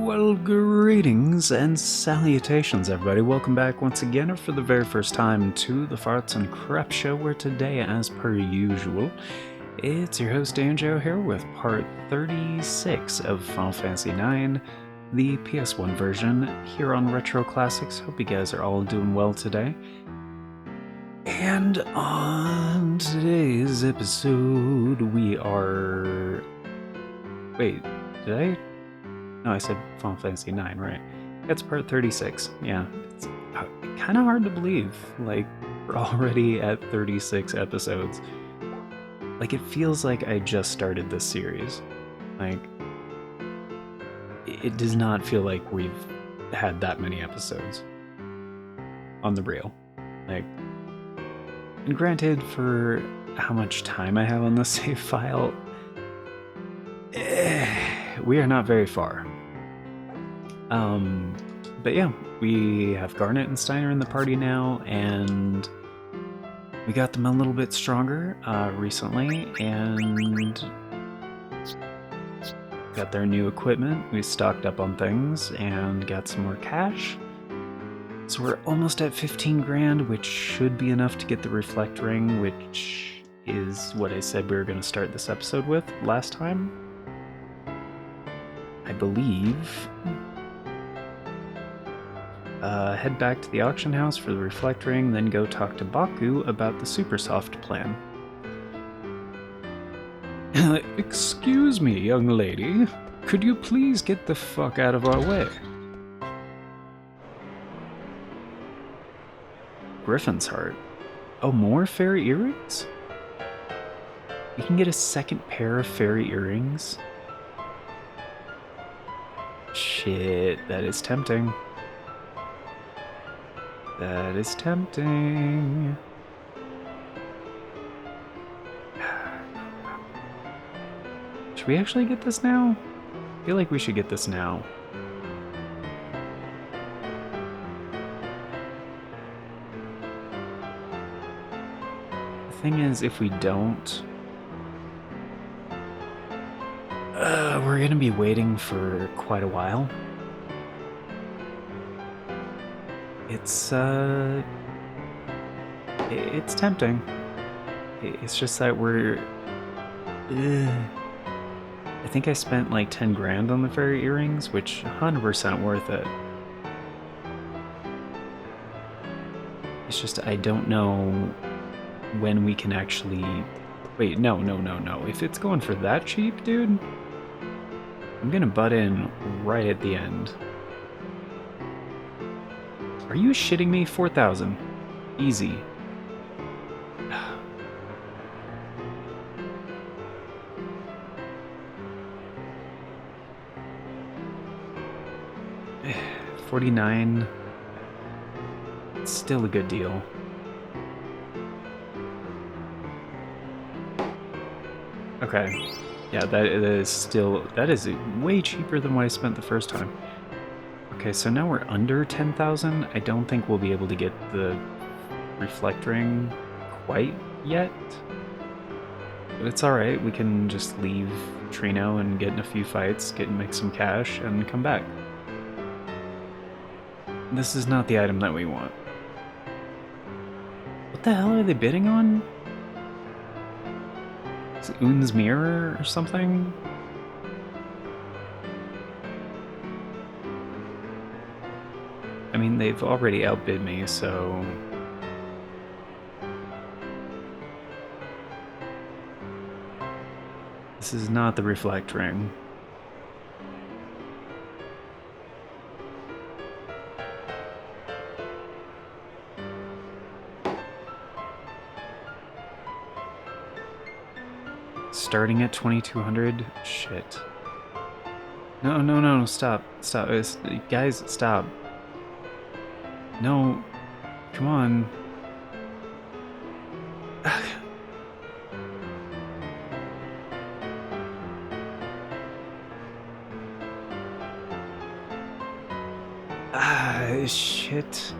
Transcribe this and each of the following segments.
Well, greetings and salutations, everybody. Welcome back once again, or for the very first time, to the Farts and Crap Show, where today, as per usual, it's your host, Danjo, here with part 36 of Final Fantasy IX, the PS1 version, here on Retro Classics. Hope you guys are all doing well today. And on today's episode, we are... Wait, did I... No, I said Final Fantasy IX, right? That's part 36. Yeah, it's kind of hard to believe. Like, we're already at 36 episodes. Like, it feels like I just started this series. Like, it does not feel like we've had that many episodes. On the real. Like, and granted, for how much time I have on the save file, we are not very far. But yeah, we have Garnet and Steiner in the party now, and we got them a little bit stronger recently, and got their new equipment. We stocked up on things and got some more cash. So we're almost at 15 grand, which should be enough to get the Reflect Ring, which is what I said we were going to start this episode with last time. I believe. Head back to the auction house for the Reflect Ring, then go talk to Baku about the Supersoft plan. Excuse me, young lady. Could you please get the fuck out of our way? Griffin's Heart. Oh, more fairy earrings? You can get a second pair of fairy earrings? Shit, that is tempting. That is tempting. Should we actually get this now? I feel like we should get this now. The thing is, if we don't, we're gonna be waiting for quite a while. It's tempting. It's just that we're... I think I spent like 10 grand on the fairy earrings, which 100% worth it. It's just I don't know when we can actually... Wait, no. If it's going for that cheap, dude, I'm gonna butt in right at the end. Are you shitting me? 4,000. Easy. $49. It's still a good deal. Okay. Yeah, that is way cheaper than what I spent the first time. Okay, so now we're under 10,000. I don't think we'll be able to get the Reflect Ring quite yet. But it's alright, we can just leave Trino and get in a few fights, make some cash, and come back. This is not the item that we want. What the hell are they bidding on? Is it Un's Mirror or something? I mean, they've already outbid me, so... This is not the Reflect Ring. Starting at 2,200? Shit. No, stop. Guys, stop. No, come on. Shit.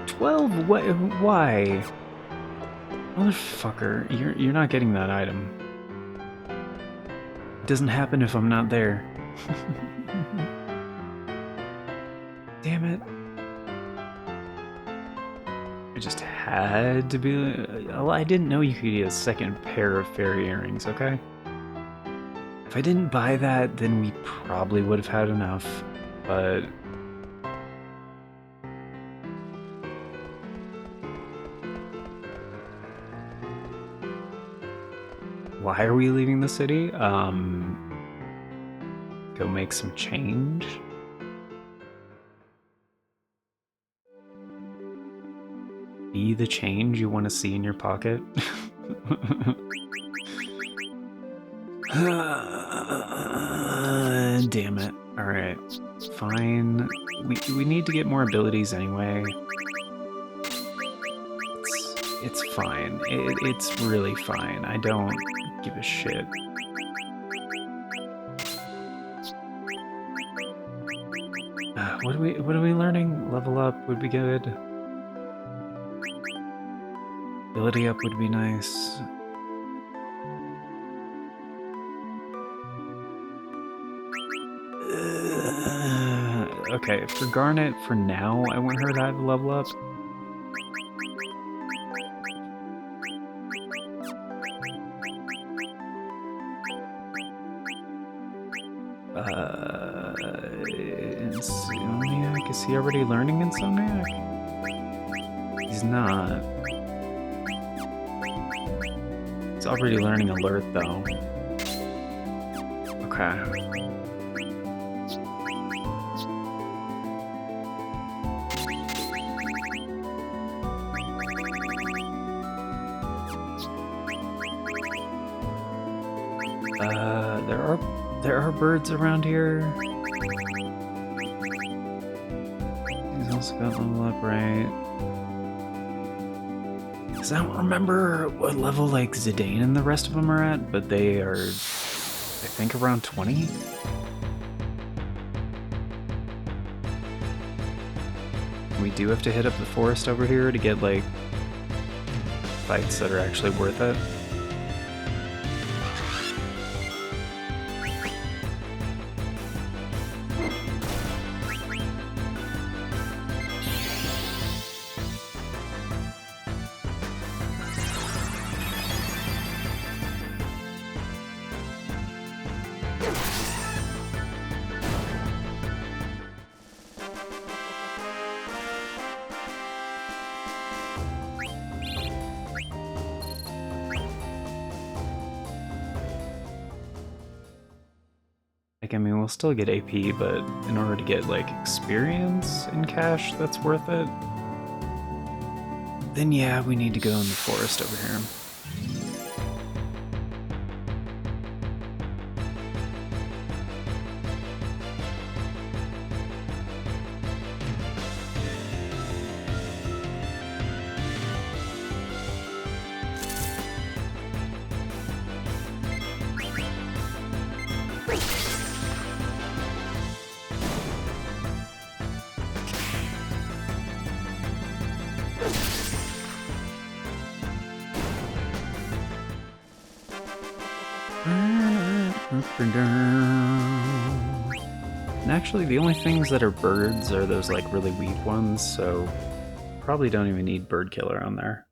12? Why? Motherfucker, you're not getting that item. It doesn't happen if I'm not there. Damn it. I just had to be... Well, I didn't know you could get a second pair of fairy earrings, okay? If I didn't buy that, then we probably would have had enough, but... Why are we leaving the city? Go make some change? Be the change you want to see in your pocket? Damn it. Alright. Fine. We need to get more abilities anyway. It's fine. It's really fine. I don't give a shit. What are we learning? Level up would be good. Ability up would be nice. Okay, for Garnet, for now, I want her to have a level up. Insomniac? Is he already learning Insomniac? He's not. He's already learning Alert, though. Okay. There are birds around here. He's also got level up, right? Because I don't remember what level like Zidane and the rest of them are at, but they are, I think, around 20. We do have to hit up the forest over here to get like fights that are actually worth it. I mean, we'll still get AP, but in order to get, like, experience in cash that's worth it, then yeah, we need to go in the forest over here. And actually, the only things that are birds are those like really weak ones, so probably don't even need bird killer on there.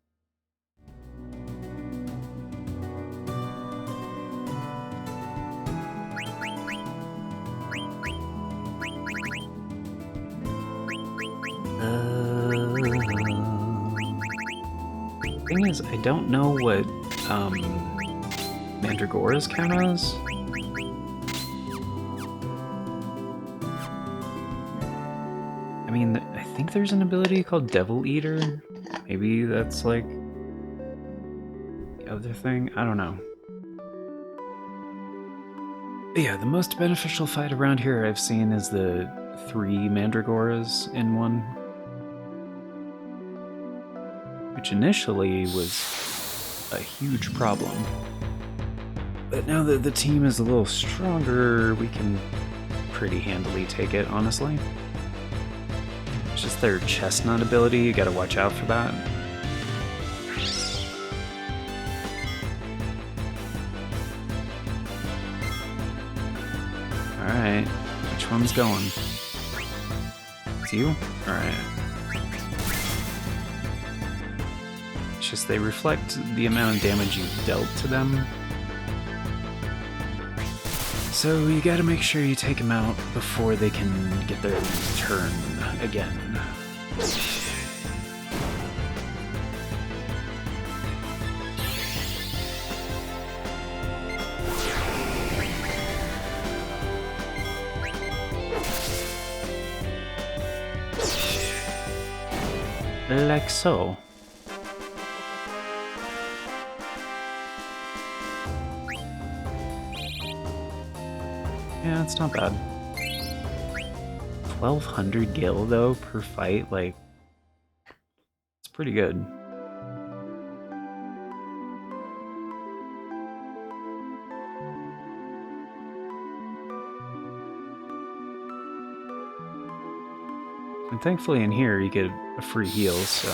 Thing is, I don't know what Mandragora's count as. I mean, I think there's an ability called Devil Eater. Maybe that's like the other thing. I don't know. But yeah, the most beneficial fight around here I've seen is the 3 Mandragoras in one. Which initially was a huge problem. But now that the team is a little stronger, we can pretty handily take it, honestly. It's just their chestnut ability, you gotta watch out for that. Alright, which one's going? It's you? Alright. It's just they reflect the amount of damage you've dealt to them. So you gotta make sure you take them out before they can get their turn again. Like so. Yeah, it's not bad. 1200 gil though per fight, like, it's pretty good. And thankfully in here you get a free heal, so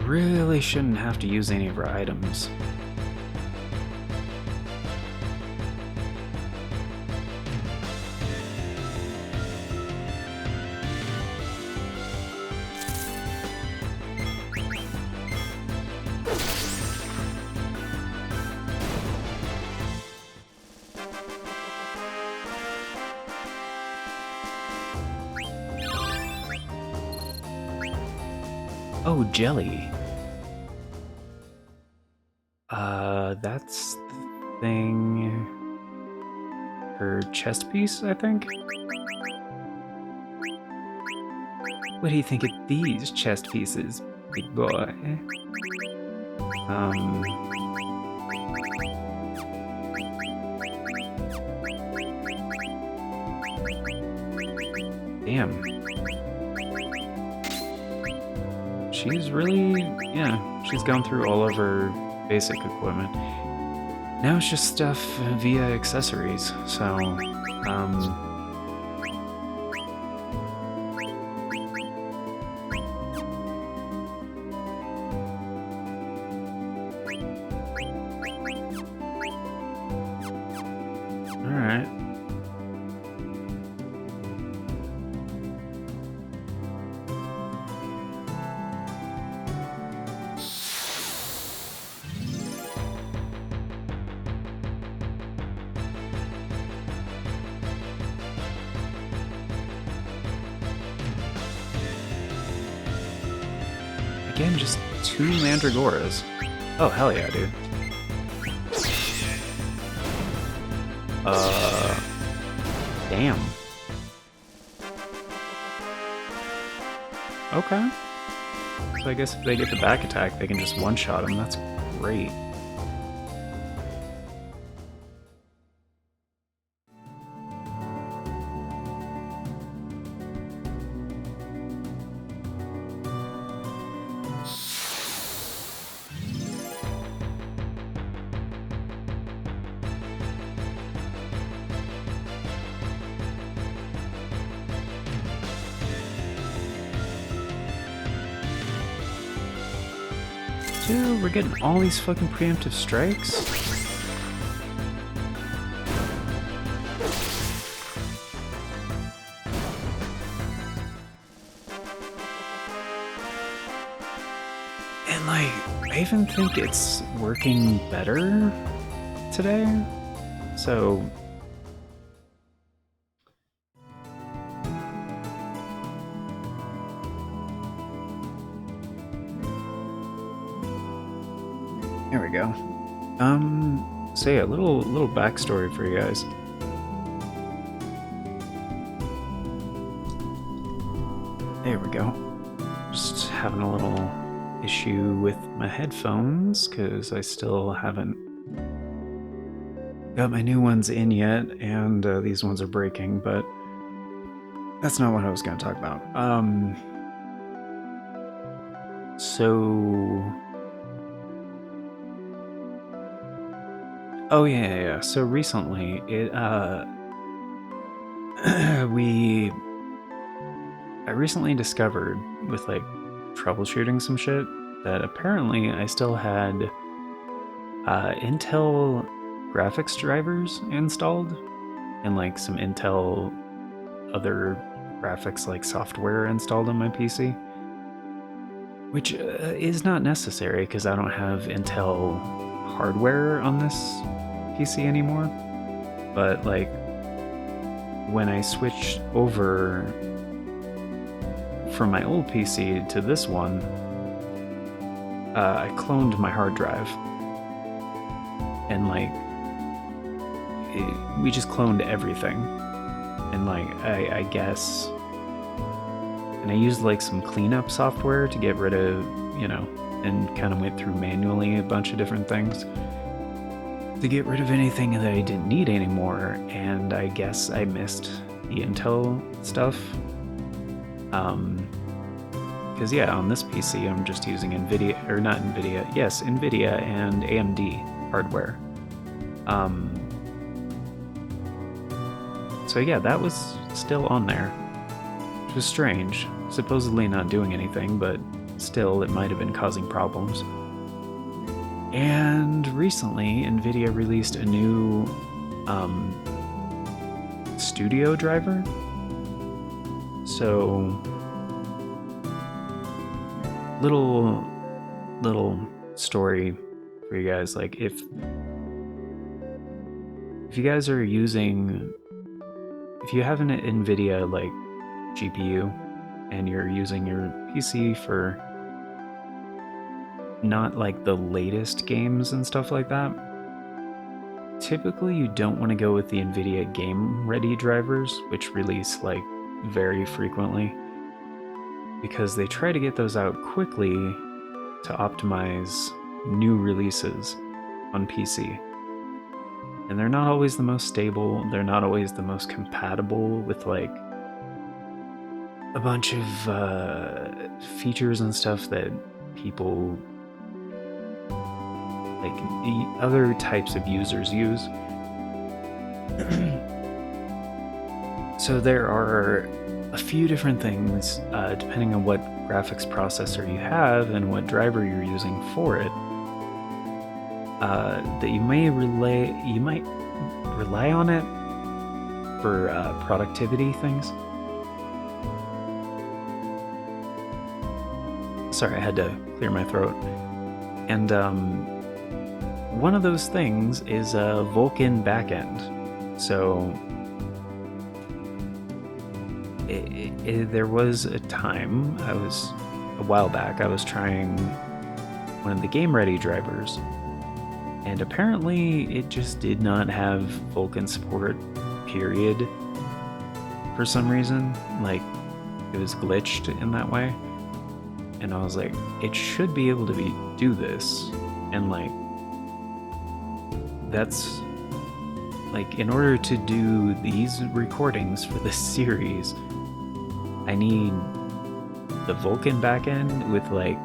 really shouldn't have to use any of our items. Oh, jelly. That's the thing. Her chest piece, I think? What do you think of these chest pieces, big boy? Damn. She's really, yeah, she's gone through all of her basic equipment. Now it's just stuff via accessories, so, alright. Again, just 2 Mandragoras. Oh, hell yeah, dude. Damn. Okay. So I guess if they get the back attack, they can just one-shot him. That's great. Dude, we're getting all these fucking preemptive strikes? And like, I even think it's working better today, so... There we go. So yeah, a little backstory for you guys. There we go. Just having a little issue with my headphones, because I still haven't got my new ones in yet, and these ones are breaking, but that's not what I was going to talk about. Oh yeah. So recently, I recently discovered with like troubleshooting some shit that apparently I still had Intel graphics drivers installed and like some Intel other graphics like software installed on my PC, which is not necessary because I don't have Intel hardware on this PC anymore. But like when I switched over from my old PC to this one, I cloned my hard drive, and like we just cloned everything, and like I guess, and I used like some cleanup software to get rid of, you know, and kind of went through manually a bunch of different things to get rid of anything that I didn't need anymore. And I guess I missed the Intel stuff. Because yeah, on this PC I'm just using NVIDIA, or not NVIDIA, yes, NVIDIA and AMD hardware. So yeah, that was still on there, which was strange. Supposedly not doing anything, but still it might have been causing problems. And recently, NVIDIA released a new studio driver. So, little story for you guys. Like, if you guys are using, if you have an NVIDIA like GPU and you're using your PC for not like the latest games and stuff like that, typically you don't want to go with the NVIDIA Game Ready drivers, which release like very frequently, because they try to get those out quickly to optimize new releases on PC. And they're not always the most stable, they're not always the most compatible with like a bunch of features and stuff that people, like other types of users use. So there are a few different things, depending on what graphics processor you have and what driver you're using for it, that you might rely on it for productivity things. Sorry, I had to clear my throat. And one of those things is a Vulkan backend. So there was a time, a while back, I was trying one of the Game Ready drivers, and apparently it just did not have Vulkan support, period, for some reason. Like, it was glitched in that way. And I was like, it should be able to do this. And like, that's like, in order to do these recordings for this series, I need the Vulkan backend with like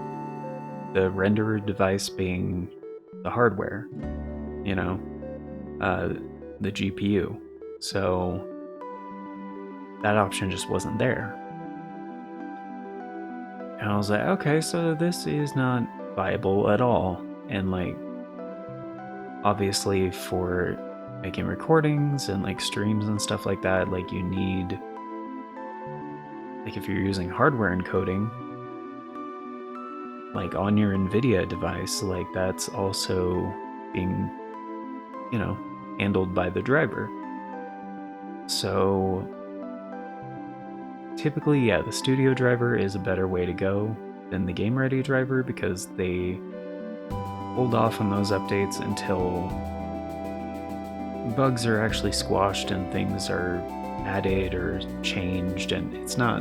the renderer device being the hardware, you know, the GPU. So that option just wasn't there. And I was like, okay, so this is not viable at all. And like, obviously for making recordings and like streams and stuff like that, like you need, like if you're using hardware encoding, like on your NVIDIA device, like that's also being, you know, handled by the driver. So typically, yeah, the studio driver is a better way to go than the Game Ready driver, because they hold off on those updates until bugs are actually squashed and things are added or changed, and it's not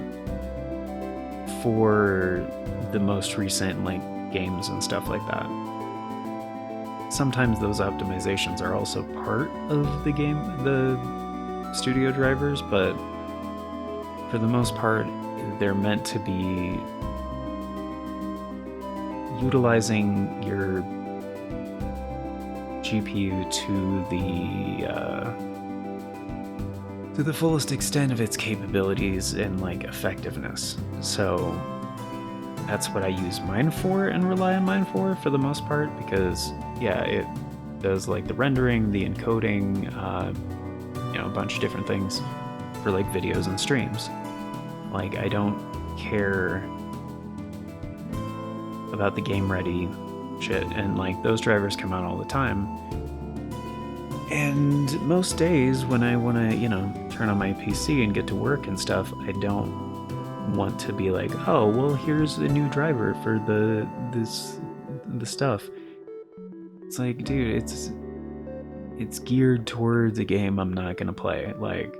for the most recent like games and stuff like that. Sometimes those optimizations are also part of the studio drivers, but for the most part, they're meant to be utilizing your GPU to the fullest extent of its capabilities and like effectiveness. So that's what I use mine for and rely on mine for the most part, because yeah, it does like the rendering, the encoding, you know, a bunch of different things for like videos and streams. Like, I don't care about the game ready shit, and like those drivers come out all the time. And most days when I want to, you know, turn on my PC and get to work and stuff, I don't want to be like, oh, well, here's a new driver for the stuff. It's like, dude, it's geared towards a game I'm not gonna play. Like,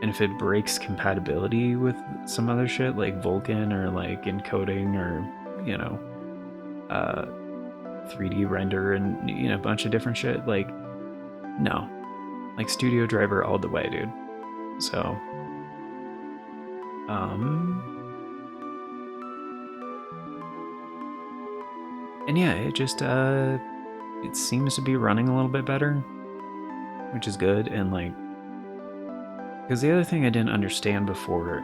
and if it breaks compatibility with some other shit like Vulkan or like encoding or, you know, 3D render and, you know, a bunch of different shit, like, no. Like, studio driver all the way, dude. So, and yeah, it just, it seems to be running a little bit better, which is good. And like, because the other thing I didn't understand before,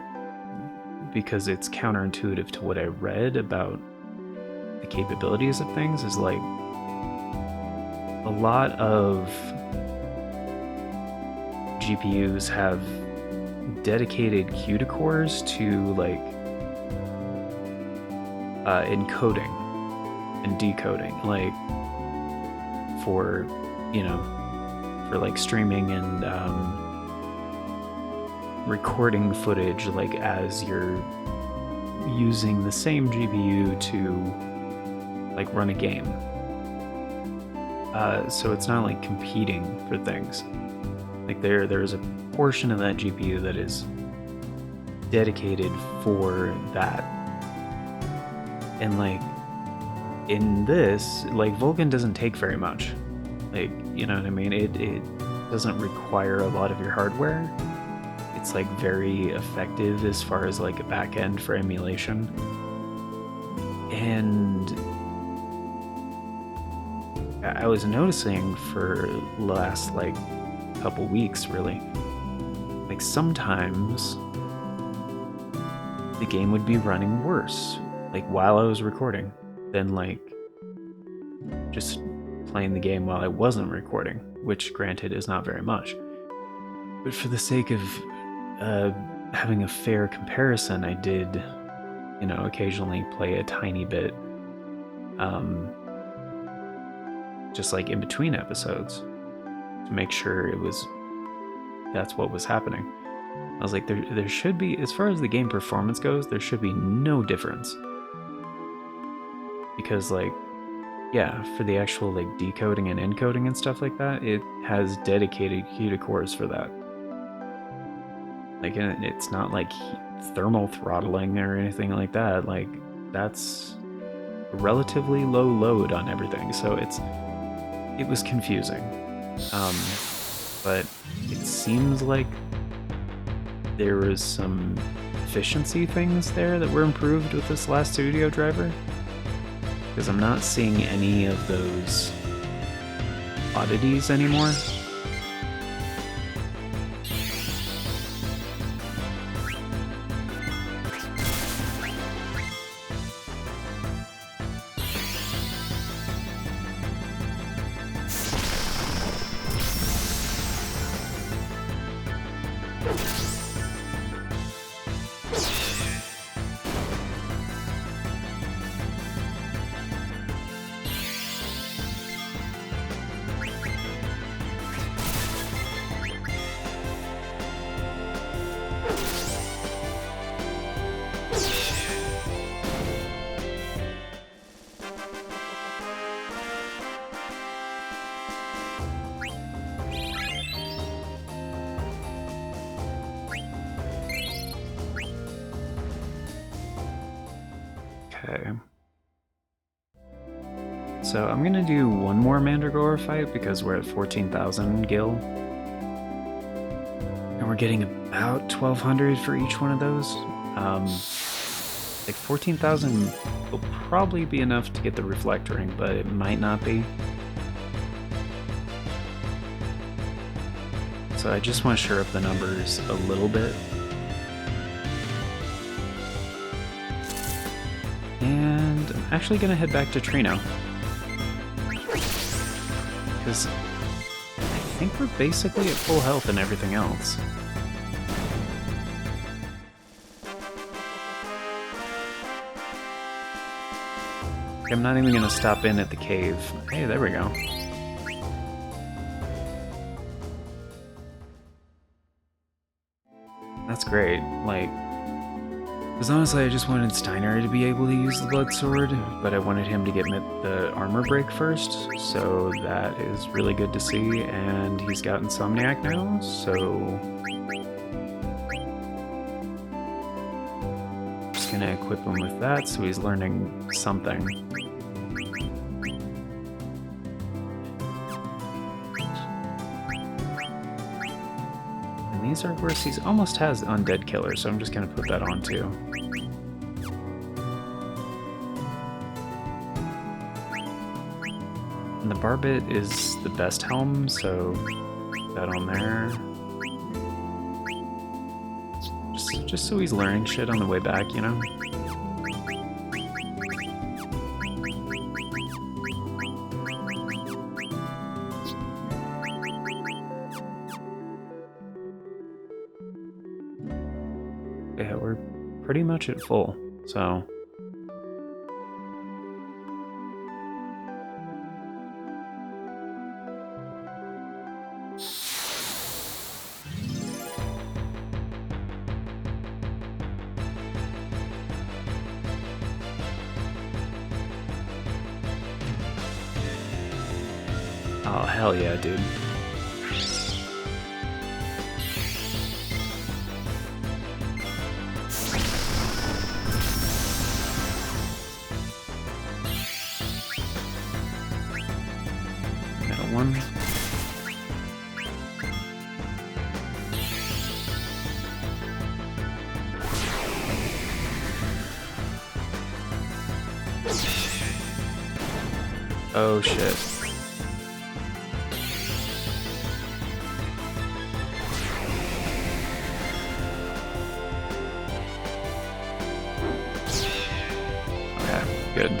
because it's counterintuitive to what I read about the capabilities of things, is like a lot of GPUs have dedicated CUDA cores to like encoding and decoding, like for, you know, for like streaming and recording footage, like as you're using the same GPU to like run a game. So it's not like competing for things. Like there's a portion of that GPU that is dedicated for that. And like in this, like Vulkan doesn't take very much. Like, you know what I mean? It doesn't require a lot of your hardware. It's like very effective as far as like a back end for emulation. And I was noticing for the last like couple weeks, really, like sometimes the game would be running worse, like while I was recording, than like just playing the game while I wasn't recording, which granted is not very much. But for the sake of having a fair comparison, I did, you know, occasionally play a tiny bit, just like in between episodes, to make sure that's what was happening. I was like, there should be, as far as the game performance goes, there should be no difference. Because like, yeah, for the actual like decoding and encoding and stuff like that, it has dedicated CUDA cores for that. Like, it's not like thermal throttling or anything like that. Like, that's relatively low load on everything. So it was confusing. But it seems like there was some efficiency things there that were improved with this last studio driver, because I'm not seeing any of those oddities anymore. Okay. So I'm gonna do one more Mandragora fight because we're at 14,000 gil. And we're getting about 1,200 for each one of those. Like 14,000 will probably be enough to get the reflectoring, but it might not be. So I just want to shore up the numbers a little bit. And I'm actually going to head back to Trino, because I think we're basically at full health and everything else. I'm not even gonna stop in at the cave. Hey, there we go. That's great. Like, because honestly, I just wanted Steiner to be able to use the blood sword, but I wanted him to get the armor break first, so that is really good to see, and he's got Insomniac now, so... Just gonna equip him with that, so he's learning something. And these are worse. He almost has Undead Killer, so I'm just gonna put that on too. And the Barbet is the best helm, so put that on there. Just so he's learning shit on the way back, you know? Yeah, we're pretty much at full, so... Oh, hell yeah, dude. Middle one. Oh shit. Good.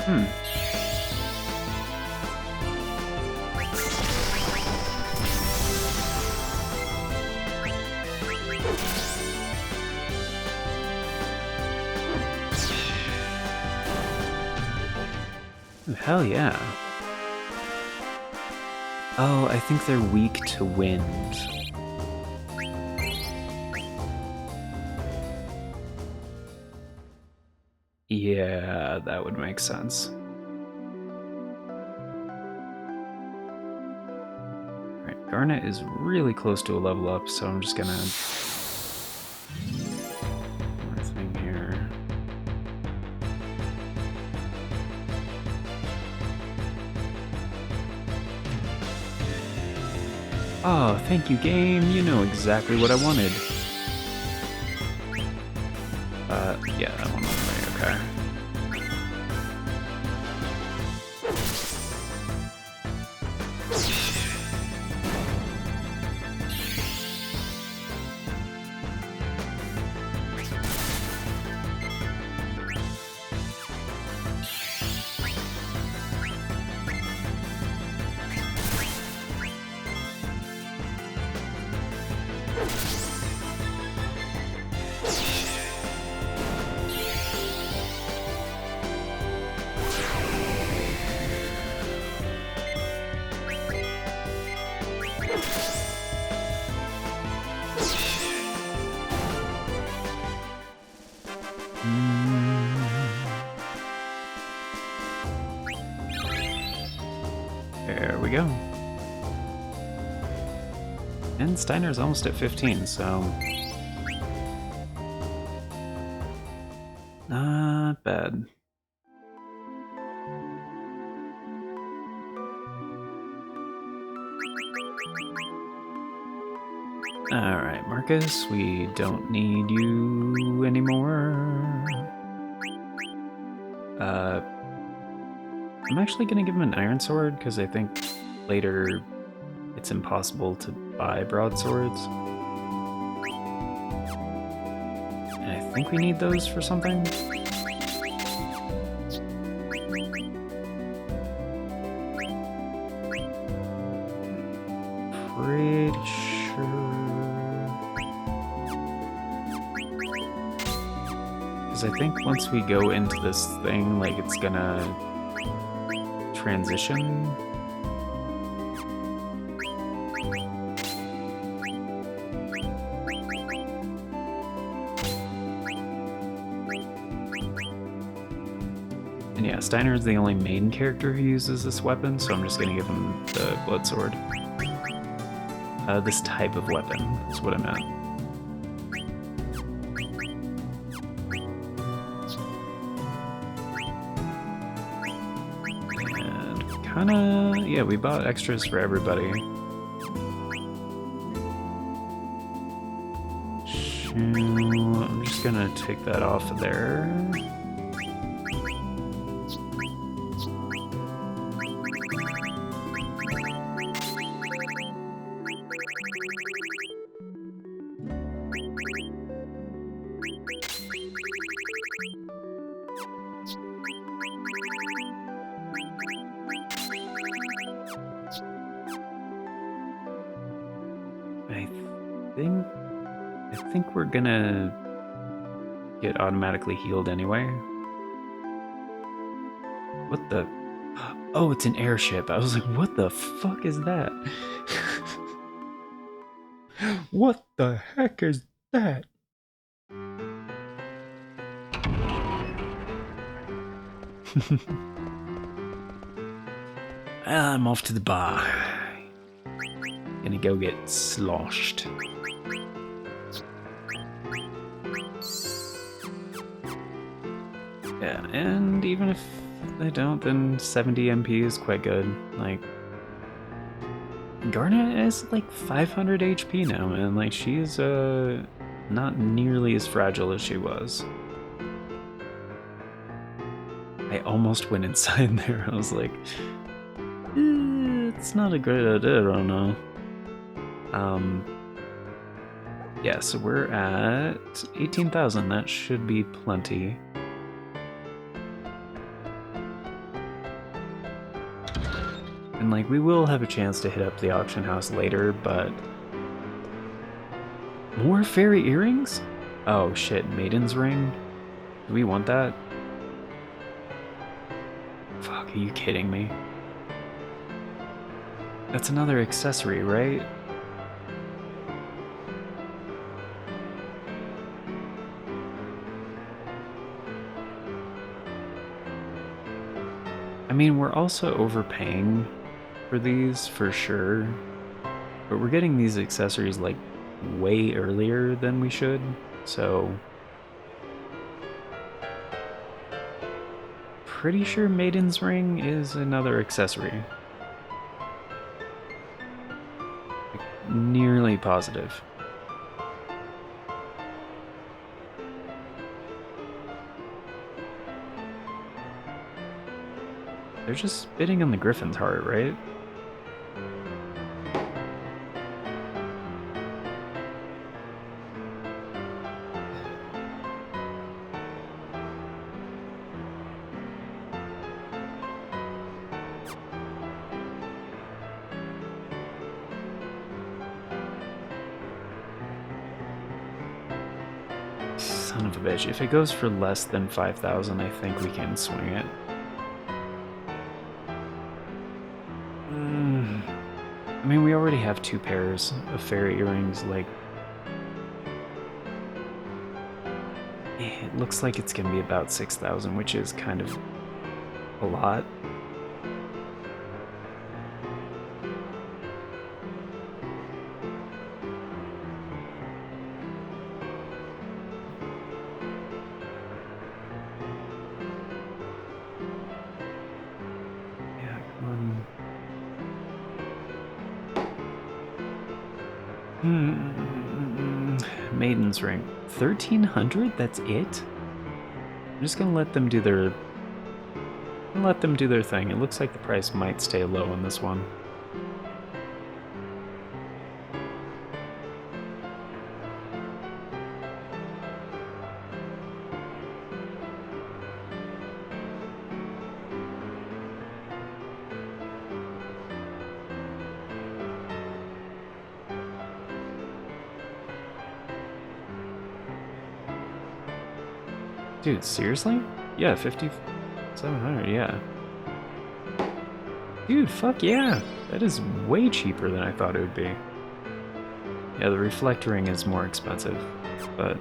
Ooh, hell yeah. Oh, I think they're weak to wind. Yeah, that would make sense. Alright, Garnet is really close to a level up, so I'm just gonna... One more thing here. Oh, thank you, game. You know exactly what I wanted. Yeah, that one went away, okay. There we go. And Steiner's almost at 15, so... Not bad. Alright, Marcus, we don't need you anymore. I'm actually gonna give him an iron sword, because I think later it's impossible to buy broadswords. And I think we need those for something. because I think once we go into this thing, like, it's gonna transition. And yeah, Steiner is the only main character who uses this weapon, so I'm just gonna give him the blood sword. This type of weapon is what I meant. And kinda, yeah, we bought extras for everybody. I'm just gonna take that off of there. I think we're gonna get automatically healed anyway. What the? Oh, it's an airship. I was like, what the fuck is that? What the heck is that? I'm off to the bar. Gonna go get sloshed. Yeah, and even if they don't, then 70 MP is quite good. Like, Garnet is like 500 HP now, man. Like, she's not nearly as fragile as she was. I almost went inside there. I was like, it's not a great idea, I don't know. Yeah, so we're at 18,000. That should be plenty. And like, we will have a chance to hit up the auction house later, but more fairy earrings? Oh shit, Maiden's Ring? Do we want that? Fuck, are you kidding me? That's another accessory, right? I mean, we're also overpaying for these, for sure. But we're getting these accessories, like, way earlier than we should, so... Pretty sure Maiden's Ring is another accessory. Like, nearly positive. They're just bidding on the Griffin's heart, right? Son of a bitch. If it goes for less than 5,000, I think we can swing it. I mean, we already have 2 pairs of fairy earrings, like... It looks like it's gonna be about 6,000, which is kind of a lot. Yeah, come on. Maiden's Ring. 1,300? That's it? I'm just gonna let them do their... thing. It looks like the price might stay low on this one. Dude, seriously? Yeah, 5,700, yeah. Dude, fuck yeah! That is way cheaper than I thought it would be. Yeah, the reflectoring is more expensive, but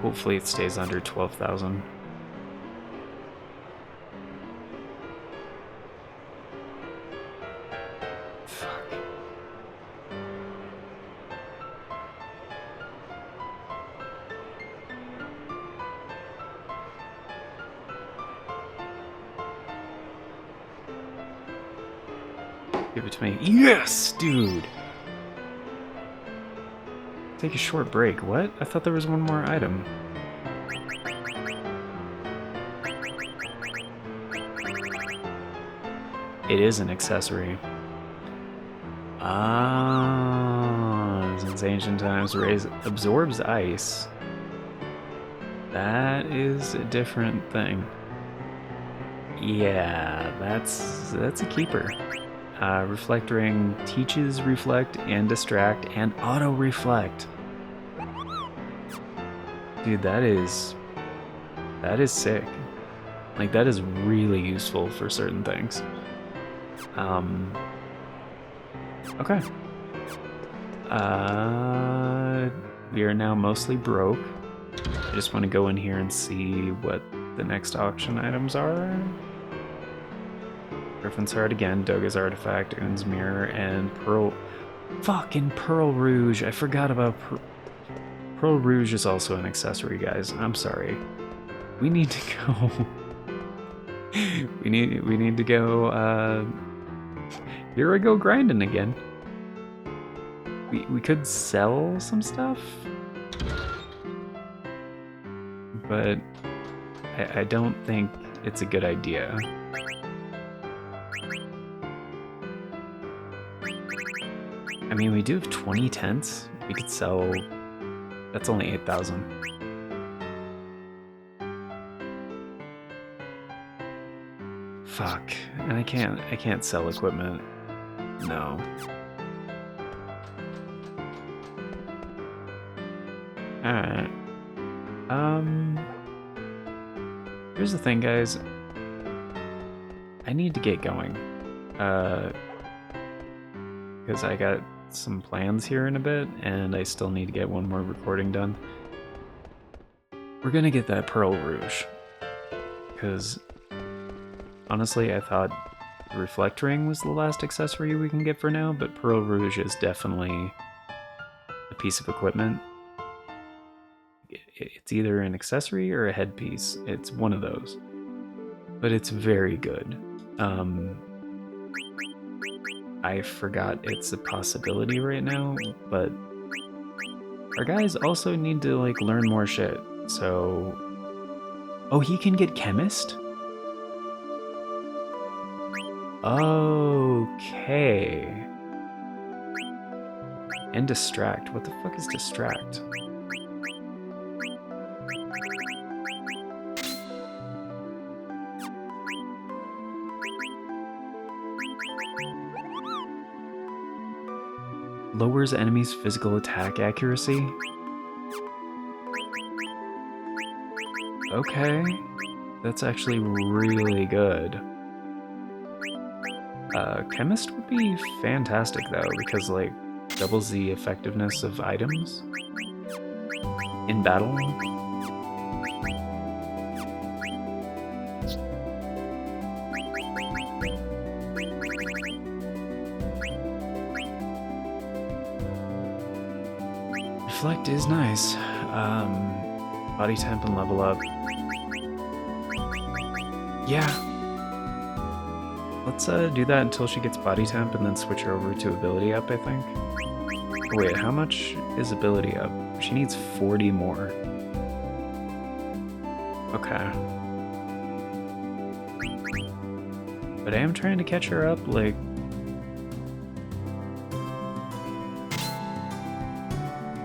hopefully it stays under 12,000. Fuck. Give it to me. Yes, dude! Take a short break. What? I thought there was one more item. It is an accessory. Ah, since ancient times, absorbs ice. That is a different thing. Yeah, that's a keeper. Reflectoring teaches reflect and distract and auto reflect. Dude, that is sick. Like, that is really useful for certain things. Okay. We are now mostly broke. I just want to go in here and see what the next auction items are. Griffin's Heart again, Doga's Artifact, Un's Mirror, and Pearl... Fucking Pearl Rouge! I forgot about Pearl Rouge is also an accessory, guys. I'm sorry. We need to go... we need to go, Here I go grinding again. We could sell some stuff, but I don't think it's a good idea. I mean, we do have 20 tents. We could sell... That's only 8,000. Fuck. And I can't sell equipment. No. Alright. Here's the thing, guys. I need to get going. Because I got some plans here in a bit, and I still need to get one more recording done. We're gonna get that Pearl Rouge. Because, honestly, I thought Reflectoring was the last accessory we can get for now, but Pearl Rouge is definitely a piece of equipment. It's either an accessory or a headpiece. It's one of those. But it's very good. I forgot it's a possibility right now, but our guys also need to, like, learn more shit, so... Oh, he can get Chemist? Okay. And Distract. What the fuck is Distract? Lowers enemies' physical attack accuracy? Okay. That's actually really good. Chemist would be fantastic, though, because, like, doubles the effectiveness of items in battle. Reflect is nice. Body temp and level up. Yeah. Let's do that until she gets body temp and then switch her over to ability up, I think. Oh, wait, how much is ability up? She needs 40 more. Okay. But I am trying to catch her up, like...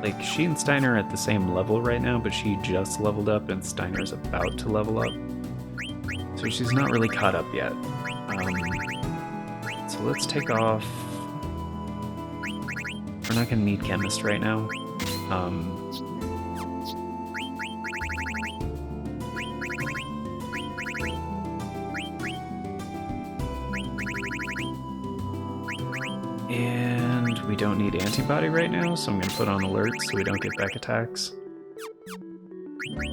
Like, she and Steiner are at the same level right now, but she just leveled up and Steiner's about to level up. So she's not really caught up yet. So let's take off... We're not gonna need Chemist right now. We don't need antibody right now, so I'm going to put on alert so we don't get back attacks.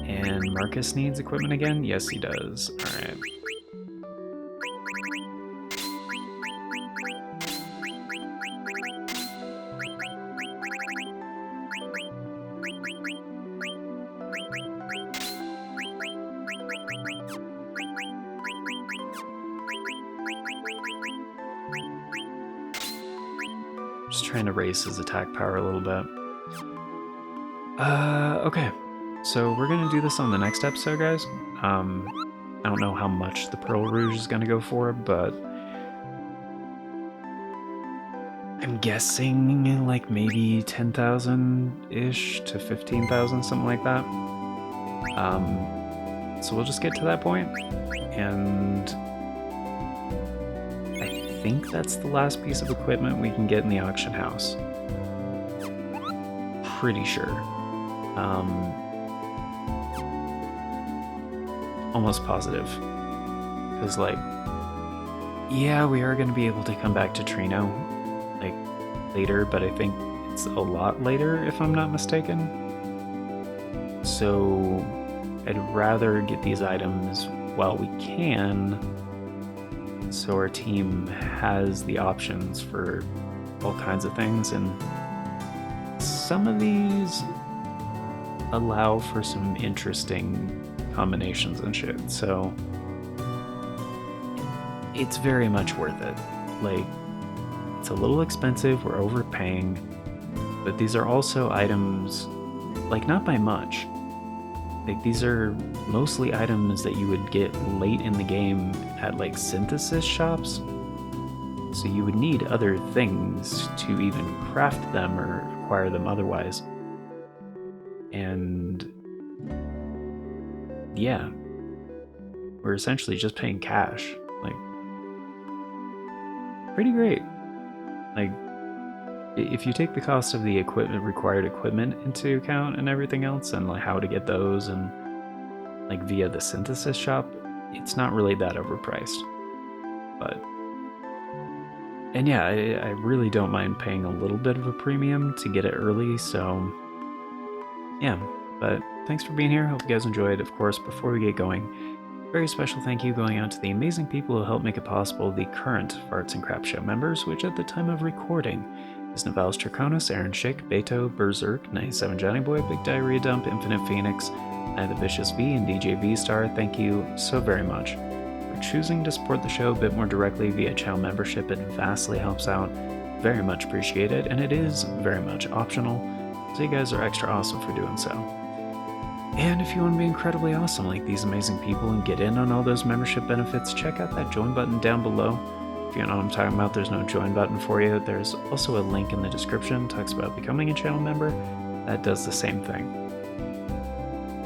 And Marcus needs equipment again? Yes, he does. Alright. Just trying to raise his attack power a little bit. Okay. So we're gonna do this on the next episode, guys. I don't know how much the Pearl Rouge is gonna go for, but I'm guessing like maybe 10,000-ish to 15,000, something like that. So we'll just get to that point, and I think that's the last piece of equipment we can get in the auction house. Pretty sure. Almost positive. Because, like, yeah, we are going to be able to come back to Trino, like, later, but I think it's a lot later, if I'm not mistaken. So, I'd rather get these items while we can, so our team has the options for all kinds of things, and some of these allow for some interesting combinations and shit, so it's very much worth it. Like, it's a little expensive, we're overpaying, but these are also items, like, not by much. Like, these are mostly items that you would get late in the game at, like, synthesis shops, so you would need other things to even craft them or acquire them otherwise. And yeah, we're essentially just paying cash. Like, pretty great. Like, if you take the cost of the required equipment into account and everything else, and like how to get those, and like via the synthesis shop, it's not really that overpriced. But, and yeah, I really don't mind paying a little bit of a premium to get it early, so yeah. But thanks for being here, hope you guys enjoyed. Of course, before we get going, very special thank you going out to the amazing people who helped make it possible, the current Farts and Crap Show members, which at the time of recording is Navalis Trichonis, Aaron Schick, Beto, Berserk, 97 Johnny Boy, Big Diarrhea Dump, Infinite Phoenix, I the Vicious V, and DJ V Star. Thank you so very much for choosing to support the show a bit more directly via channel membership. It vastly helps out, very much appreciated, and it is very much optional, so you guys are extra awesome for doing so. And if you want to be incredibly awesome like these amazing people and get in on all those membership benefits, check out that join button down below. If you don't know what I'm talking about, there's no join button for you. There's also a link in the description, talks about becoming a channel member. That does the same thing.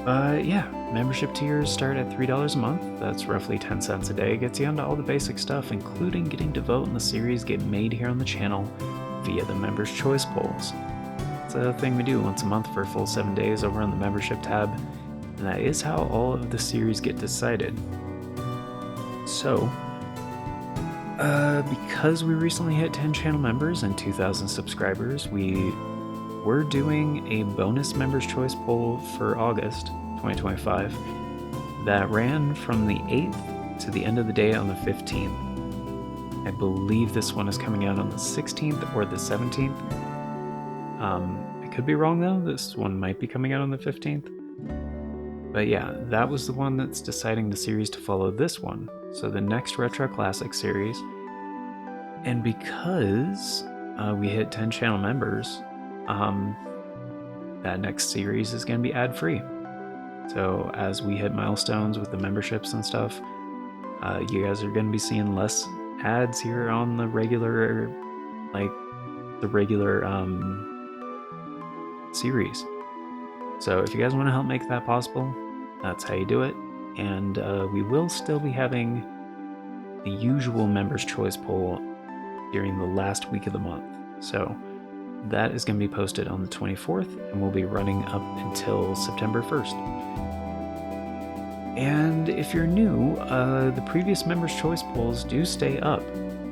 Yeah, membership tiers start at $3 a month. That's roughly 10 cents a day. Gets you onto all the basic stuff, including getting to vote in the series get made here on the channel via the Members' Choice polls. It's a thing we do once a month for a full 7 days over on the membership tab, and that is how all of the series get decided. So, because we recently hit 10 channel members and 2,000 subscribers, we're doing a bonus Members' Choice poll for August 2025 that ran from the 8th to the end of the day on the 15th. I believe this one is coming out on the 16th or the 17th. I could be wrong though, this one might be coming out on the 15th. But yeah, that was the one that's deciding the series to follow this one. So the next Retro Classic series. And because we hit 10 channel members, that next series is going to be ad-free. So as we hit milestones with the memberships and stuff, you guys are going to be seeing less ads here on the regular, series. So if you guys want to help make that possible, that's how you do it. And we will still be having the usual Members' Choice poll during the last week of the month. So that is going to be posted on the 24th and will be running up until September 1st. And if you're new, the previous Members' Choice polls do stay up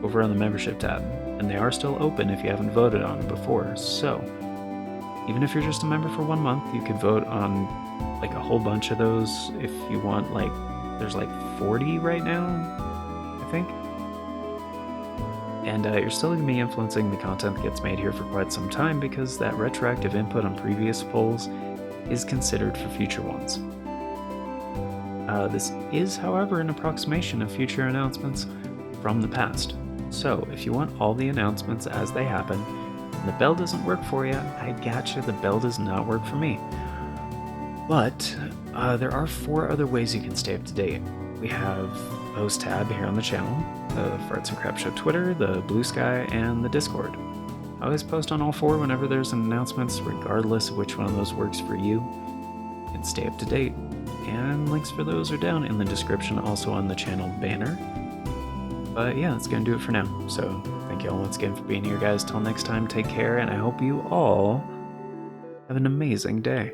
over on the membership tab. and they are still open if you haven't voted on them before. So, even if you're just a member for 1 month, you can vote on like a whole bunch of those if you want. Like, there's like 40 right now, I think. And you're still going to be influencing the content that gets made here for quite some time, because that retroactive input on previous polls is considered for future ones. This is, however, an approximation of future announcements from the past. So if you want all the announcements as they happen, and the bell doesn't work for you, I gotcha, the bell does not work for me. But there are 4 other ways you can stay up to date. We have the post tab here on the channel, the Farts and Crap Show Twitter, the Bluesky, and the Discord. I always post on all 4 whenever there's an announcements, regardless of which one of those works for you. You can stay up to date, and links for those are down in the description, also on the channel banner. But yeah, that's gonna do it for now. So thank you all once again for being here, guys. Till next time, take care, and I hope you all have an amazing day.